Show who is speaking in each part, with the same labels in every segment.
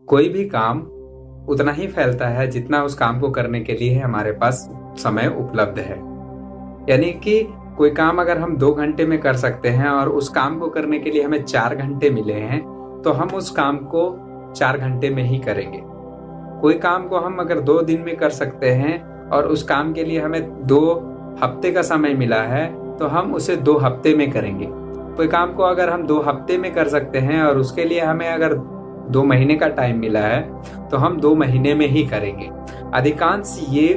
Speaker 1: कोई भी काम उतना ही फैलता है जितना उस काम को करने के लिए हमारे पास समय उपलब्ध है। यानी कि कोई काम अगर हम 2 घंटे में कर सकते हैं और उस काम को करने के लिए हमें 4 घंटे मिले हैं, तो हम उस काम को 4 घंटे में ही करेंगे। कोई काम को हम अगर 2 दिन में कर सकते हैं और उस काम के लिए हमें 2 हफ्ते का समय मिला है, तो हम उसे 2 हफ्ते में करेंगे। कोई काम को अगर हम 2 हफ्ते में कर सकते हैं और उसके लिए हमें अगर 2 महीने का टाइम मिला है, तो हम 2 महीने में ही करेंगे। अधिकांश ये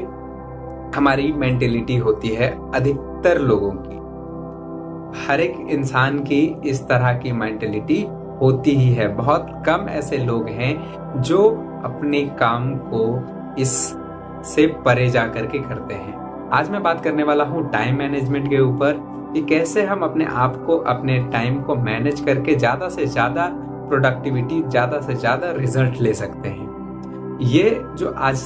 Speaker 1: हमारी मेंटेलिटी होती है अधिकतर लोगों की। हर एक इंसान की इस तरह की मेंटेलिटी होती ही है। बहुत कम ऐसे लोग हैं जो अपने काम को इस से परे जा करके करते हैं। आज मैं बात करने वाला हूँ टाइम मैनेजमेंट के ऊपर कि कैसे हम अपने आप को, अपने टाइम को मैनेज करके ज़्यादा से ज़्यादा प्रोडक्टिविटी, ज़्यादा से ज़्यादा रिजल्ट ले सकते हैं। ये जो आज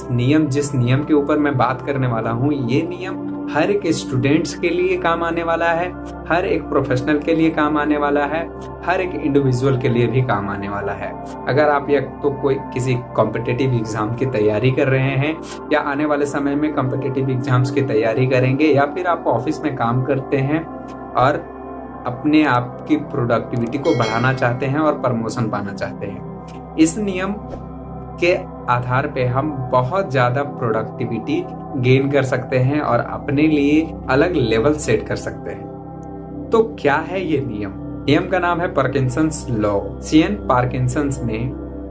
Speaker 1: जिस नियम के ऊपर मैं बात करने वाला हूँ, ये नियम हर एक स्टूडेंट्स के लिए काम आने वाला है, हर एक प्रोफेशनल के लिए काम आने वाला है, हर एक इंडिविजुअल के लिए भी काम आने वाला है। अगर आप या तो कोई किसी कॉम्पिटिटिव एग्जाम की तैयारी कर रहे हैं या आने वाले समय में कॉम्पिटिटिव एग्जाम्स की तैयारी करेंगे, या फिर आप ऑफिस में काम करते हैं और अपने आप की प्रोडक्टिविटी को बढ़ाना चाहते हैं और प्रमोशन पाना चाहते हैं, इस नियम के आधार पे हम बहुत ज़्यादा प्रोडक्टिविटी गेन कर सकते हैं और अपने लिए अलग लेवल सेट कर सकते हैं। तो क्या है ये नियम का नाम है पार्किंसंस लॉ। सीएन पार्किंसंस ने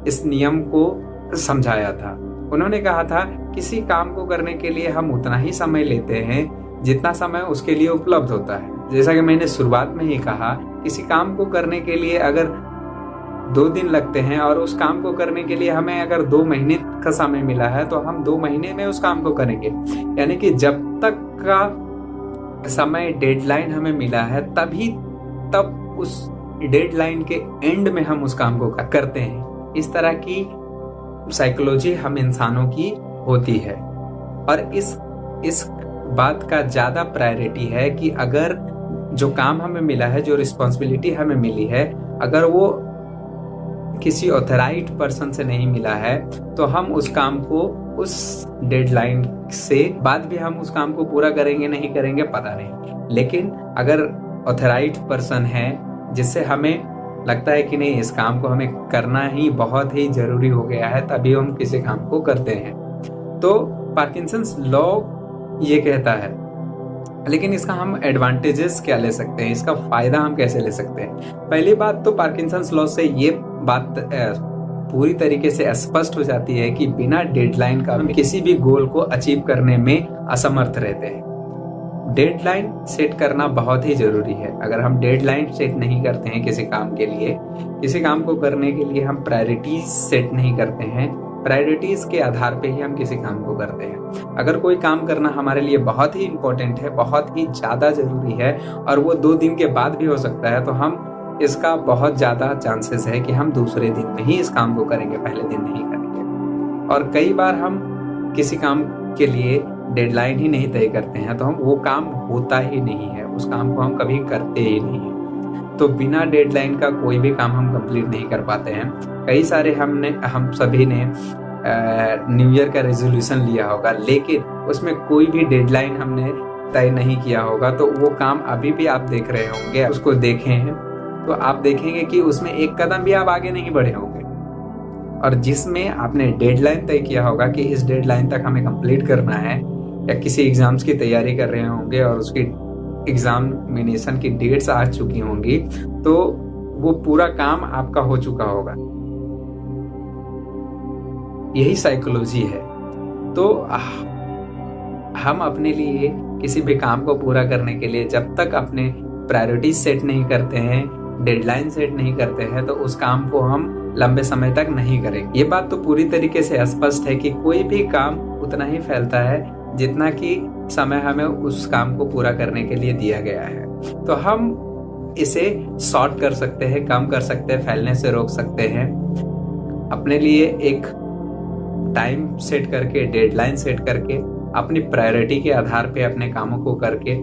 Speaker 1: इस नियम को समझाया था। उन्होंने कहा था किसी काम को करने के लिए हम उतना ही समय लेते हैं जितना समय उसके लिए उपलब्ध होता है। जैसा कि मैंने शुरुआत में ही कहा, किसी काम को करने के लिए अगर 2 दिन लगते हैं और उस काम को करने के लिए हमें अगर 2 महीने का समय मिला है, तो हम 2 महीने में उस काम को करेंगे। यानी कि जब तक का समय डेडलाइन हमें मिला है, तब उस डेडलाइन के एंड में हम उस काम को करते हैं। इस तरह की साइकोलॉजी हम इंसानों की होती है। और इस बात का ज़्यादा प्रायोरिटी है कि अगर जो काम हमें मिला है, जो रिस्पॉन्सिबिलिटी हमें मिली है, अगर वो किसी ऑथराइज्ड पर्सन से नहीं मिला है, तो हम उस काम को उस डेडलाइन से बाद भी हम उस काम को पूरा करेंगे नहीं करेंगे पता नहीं। लेकिन अगर ऑथराइज्ड पर्सन है जिससे हमें लगता है कि नहीं, इस काम को हमें करना ही बहुत ही जरूरी हो गया है, तभी हम किसी काम को करते हैं। तो पार्किंसंस लॉ ये कहता है। लेकिन इसका हम एडवांटेजेस क्या ले सकते हैं, इसका फायदा हम कैसे ले सकते हैं? पहली बात तो पार्किंसंस लॉ से ये बात पूरी तरीके से स्पष्ट हो जाती है कि बिना डेडलाइन का हम किसी भी गोल को अचीव करने में असमर्थ रहते हैं। डेडलाइन सेट करना बहुत ही जरूरी है। अगर हम डेडलाइन सेट नहीं करते हैं किसी काम के लिए, किसी काम को करने के लिए हम प्रायोरिटीज सेट नहीं करते हैं, प्रायोरिटीज के आधार पे ही हम किसी काम को करते हैं। अगर कोई काम करना हमारे लिए बहुत ही इम्पोर्टेंट है, बहुत ही ज़्यादा ज़रूरी है और वो 2 दिन के बाद भी हो सकता है, तो हम इसका बहुत ज़्यादा चांसेस है कि हम दूसरे दिन में ही इस काम को करेंगे, पहले दिन नहीं करेंगे। और कई बार हम किसी काम के लिए डेडलाइन ही नहीं तय करते हैं, तो हम वो काम होता ही नहीं है, उस काम को हम कभी करते ही नहीं हैं। तो बिना डेडलाइन का कोई भी काम हम कंप्लीट नहीं कर पाते हैं। कई सारे हम सभी ने न्यू ईयर का रेजोल्यूशन लिया होगा, लेकिन उसमें कोई भी डेडलाइन हमने तय नहीं किया होगा, तो वो काम अभी भी आप देख रहे होंगे, उसको देखे हैं तो आप देखेंगे कि उसमें एक कदम भी आप आगे नहीं बढ़े होंगे। और जिसमें आपने डेडलाइन तय किया होगा कि इस डेडलाइन तक हमें कंप्लीट करना है, या किसी एग्जाम्स की तैयारी कर रहे होंगे और उसकी एग्जामिनेशन की डेट्स आ चुकी होंगी, तो वो पूरा काम आपका हो चुका होगा। यही साइकोलॉजी है। तो हम अपने लिए किसी भी काम को पूरा करने के लिए जब तक अपने प्रायोरिटीज सेट नहीं करते हैं, डेडलाइन सेट नहीं करते हैं, तो उस काम को हम लंबे समय तक नहीं करेंगे। ये बात तो पूरी तरीके से स्पष्ट है कि कोई भी काम उतना ही फैलता है जितना कि समय हमें उस काम को पूरा करने के लिए दिया गया है। तो हम इसे शॉर्ट कर सकते हैं, कम कर सकते हैं, फैलने से रोक सकते हैं। अपने लिए एक टाइम सेट करके, डेडलाइन सेट करके, अपनी प्रायोरिटी के आधार पे अपने कामों को करके,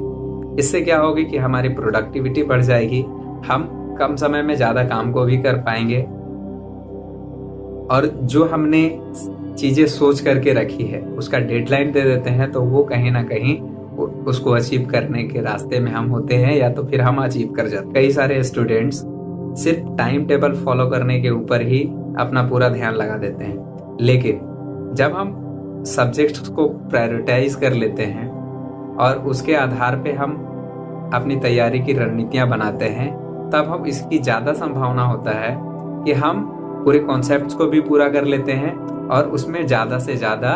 Speaker 1: इससे क्या होगी कि हमारी प्रोडक्टिविटी बढ़ जाएगी, हम कम समय में ज़्यादा काम को भी कर पाएंगे और जो हमने चीजें सोच करके रखी है उसका डेडलाइन दे देते हैं, तो वो कहीं ना कहीं उसको अचीव करने के रास्ते में हम होते हैं, या तो फिर हम अचीव कर जाते हैं। कई सारे स्टूडेंट्स सिर्फ टाइम टेबल फॉलो करने के ऊपर ही अपना पूरा ध्यान लगा देते हैं, लेकिन जब हम सब्जेक्ट्स को प्रायोरिटाइज कर लेते हैं और उसके आधार पे हम अपनी तैयारी की रणनीतियां बनाते हैं, तब हम इसकी ज़्यादा संभावना होता है कि हम पूरे कॉन्सेप्ट्स को भी पूरा कर लेते हैं और उसमें ज़्यादा से ज़्यादा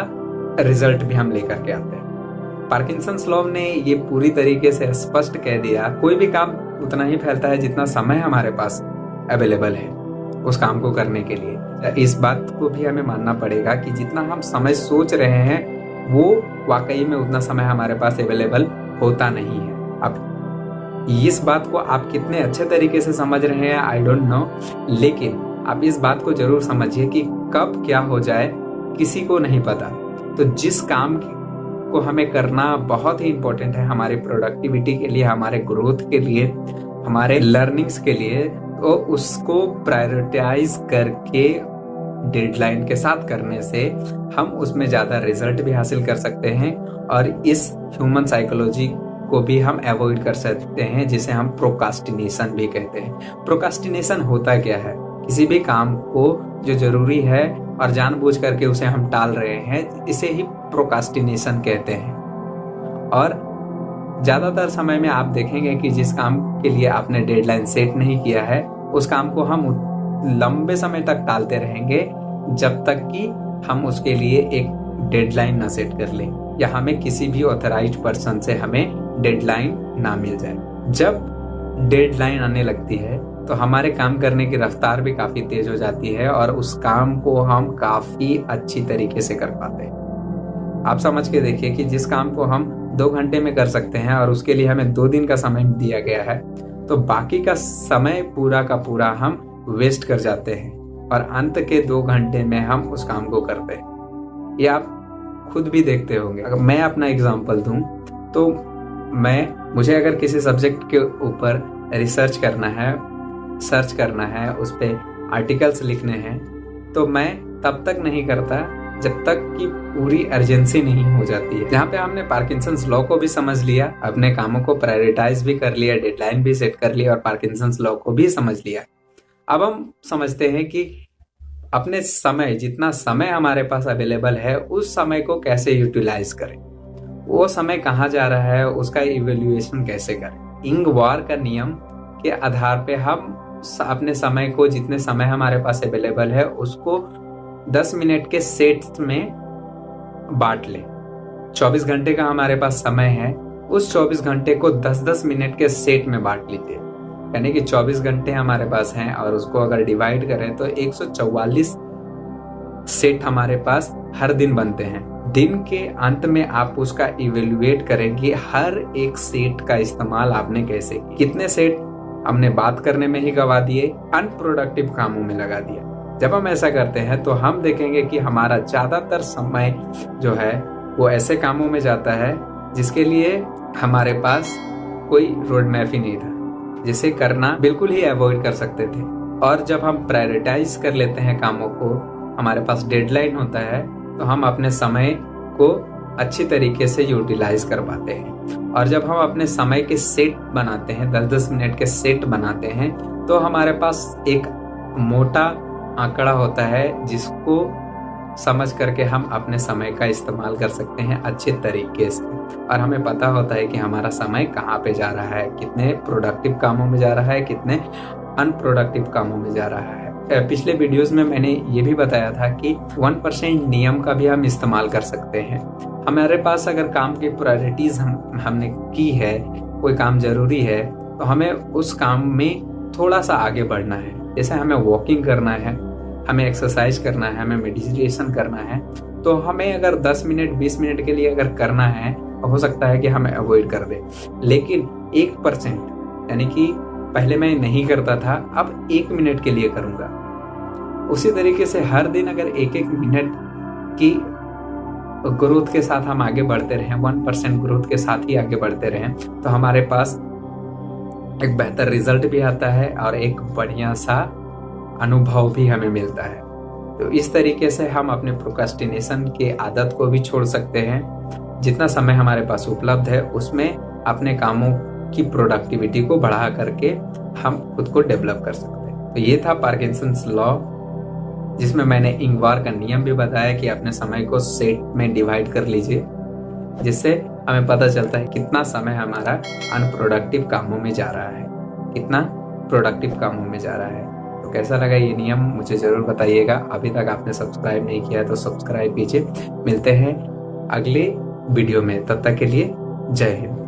Speaker 1: रिजल्ट भी हम लेकर के आते हैं। पार्किंसंस लॉ ने ये पूरी तरीके से स्पष्ट कह दिया, कोई भी काम उतना ही फैलता है जितना समय हमारे पास अवेलेबल है उस काम को करने के लिए। इस बात को भी हमें मानना पड़ेगा कि जितना हम समय सोच रहे हैं वो वाकई में उतना समय हमारे पास अवेलेबल होता नहीं है। अब इस बात को आप कितने अच्छे तरीके से समझ रहे हैं आई डोंट नो, लेकिन आप इस बात को जरूर समझिए कि कब क्या हो जाए किसी को नहीं पता। तो जिस काम को हमें करना बहुत ही इम्पोर्टेंट है हमारी प्रोडक्टिविटी के लिए, हमारे ग्रोथ के लिए, हमारे लर्निंग्स के लिए, तो उसको प्रायोरिटाइज करके डेडलाइन के साथ करने से हम उसमें ज़्यादा रिजल्ट भी हासिल कर सकते हैं और इस ह्यूमन साइकोलॉजी को भी हम अवॉइड कर सकते हैं, जिसे हम प्रोकास्टिनेशन भी कहते हैं। प्रोकास्टिनेशन होता क्या है? किसी भी काम को जो जरूरी है और जानबूझ करके उसे हम टाल रहे हैं, इसे ही प्रोकास्टिनेशन कहते हैं। और ज़्यादातर समय में आप देखेंगे कि जिस काम के लिए आपने डेडलाइन सेट नहीं किया है उस काम को हम लंबे समय तक टालते रहेंगे जब तक कि हम उसके लिए एक डेडलाइन ना सेट कर लें या हमें किसी भी ऑथराइज्ड पर्सन से हमें डेडलाइन ना मिल जाए। जब डेडलाइन आने लगती है तो हमारे काम करने की रफ्तार भी काफ़ी तेज हो जाती है और उस काम को हम काफ़ी अच्छी तरीके से कर पाते हैं। आप समझ के देखिए कि जिस काम को हम 2 घंटे में कर सकते हैं और उसके लिए हमें 2 दिन का समय दिया गया है, तो बाकी का समय पूरा का पूरा हम वेस्ट कर जाते हैं और अंत के 2 घंटे में हम उस काम को करते हैं। ये आप खुद भी देखते होंगे। अगर मैं अपना एग्जांपल दूं तो मुझे अगर किसी सब्जेक्ट के ऊपर रिसर्च करना है, सर्च करना है, उस पर आर्टिकल्स लिखने हैं, तो मैं तब तक नहीं करता जब तक कि पूरी अर्जेंसी नहीं हो जाती है। यहाँ पे हमने पार्किंसंस लॉ को भी समझ लिया, अपने कामों को प्रायोरिटाइज भी कर लिया, डेडलाइन भी सेट कर लिया और पार्किंसंस लॉ को भी समझ लिया। अब हम समझते हैं कि अपने समय, जितना समय हमारे पास अवेलेबल है, उस समय को कैसे यूटिलाइज करें, वो समय कहाँ जा रहा है, उसका इवेल्युएशन कैसे करें। इंगवार का नियम के आधार पे हम अपने समय को, जितने समय हमारे पास अवेलेबल है, उसको 10 मिनट के सेट्स में बांट लें। 24 घंटे का हमारे पास समय है, उस 24 घंटे को 10-10 मिनट के सेट में बांट लीजिए। यानी कि 24 घंटे हमारे पास हैं और उसको अगर डिवाइड करें तो 144 सेट हमारे पास हर दिन बनते हैं। दिन के अंत में आप उसका इवेल्युएट करें कि हर एक सेट का इस्तेमाल आपने कैसे किया। कितने सेट हमने बात करने में ही गवा दिए, अनप्रोडक्टिव कामों में लगा दिया। जब हम ऐसा करते हैं तो हम देखेंगे कि हमारा ज़्यादातर समय जो है वो ऐसे कामों में जाता है जिसके लिए हमारे पास कोई रोड मैप ही नहीं था, जिसे करना बिल्कुल ही अवॉइड कर सकते थे। और जब हम प्रायोरिटाइज कर लेते हैं कामों को, हमारे पास डेडलाइन होता है, तो हम अपने समय को अच्छी तरीके से यूटिलाइज कर पाते हैं। और जब हम अपने समय के सेट बनाते हैं, 10-10 मिनट के सेट बनाते हैं, तो हमारे पास एक मोटा आंकड़ा होता है जिसको समझ करके हम अपने समय का इस्तेमाल कर सकते हैं अच्छे तरीके से। और हमें पता होता है कि हमारा समय कहाँ पे जा रहा है, कितने प्रोडक्टिव कामों में जा रहा है, कितने अनप्रोडक्टिव कामों में जा रहा है। पिछले वीडियोस में मैंने ये भी बताया था कि 1% नियम का भी हम इस्तेमाल कर सकते हैं। हमारे पास अगर काम की प्रायोरिटीज हमने की है, कोई काम जरूरी है, तो हमें उस काम में थोड़ा सा आगे बढ़ना है। जैसे हमें वॉकिंग करना है, हमें एक्सरसाइज करना है, हमें मेडिटेशन करना है, तो हमें अगर 10 मिनट 20 मिनट के लिए अगर करना है, तो हो सकता है कि हमें अवॉइड कर दे। लेकिन 1%, यानी कि पहले मैं नहीं करता था, अब 1 मिनट के लिए करूंगा। उसी तरीके से हर दिन अगर 1-1 मिनट की ग्रोथ के साथ हम आगे बढ़ते रहें, 1% ग्रोथ के साथ ही आगे बढ़ते रहें, तो हमारे पास एक बेहतर रिजल्ट भी आता है और एक बढ़िया सा अनुभव भी हमें मिलता है। तो इस तरीके से हम अपने प्रोक्रास्टिनेशन के आदत को भी छोड़ सकते हैं। जितना समय हमारे पास उपलब्ध है उसमें अपने कामों की प्रोडक्टिविटी को बढ़ा करके हम खुद को डेवलप कर सकते हैं। तो ये था पार्किंसंस लॉ, जिसमें मैंने इंगवार का नियम भी बताया कि अपने समय को सेट में डिवाइड कर लीजिए, जिससे हमें पता चलता है कितना समय हमारा अनप्रोडक्टिव कामों में जा रहा है, कितना प्रोडक्टिव कामों में जा रहा है। तो कैसा लगा ये नियम मुझे जरूर बताइएगा। अभी तक आपने सब्सक्राइब नहीं किया तो सब्सक्राइब कीजिए। मिलते हैं अगले वीडियो में, तब तक के लिए जय हिंद।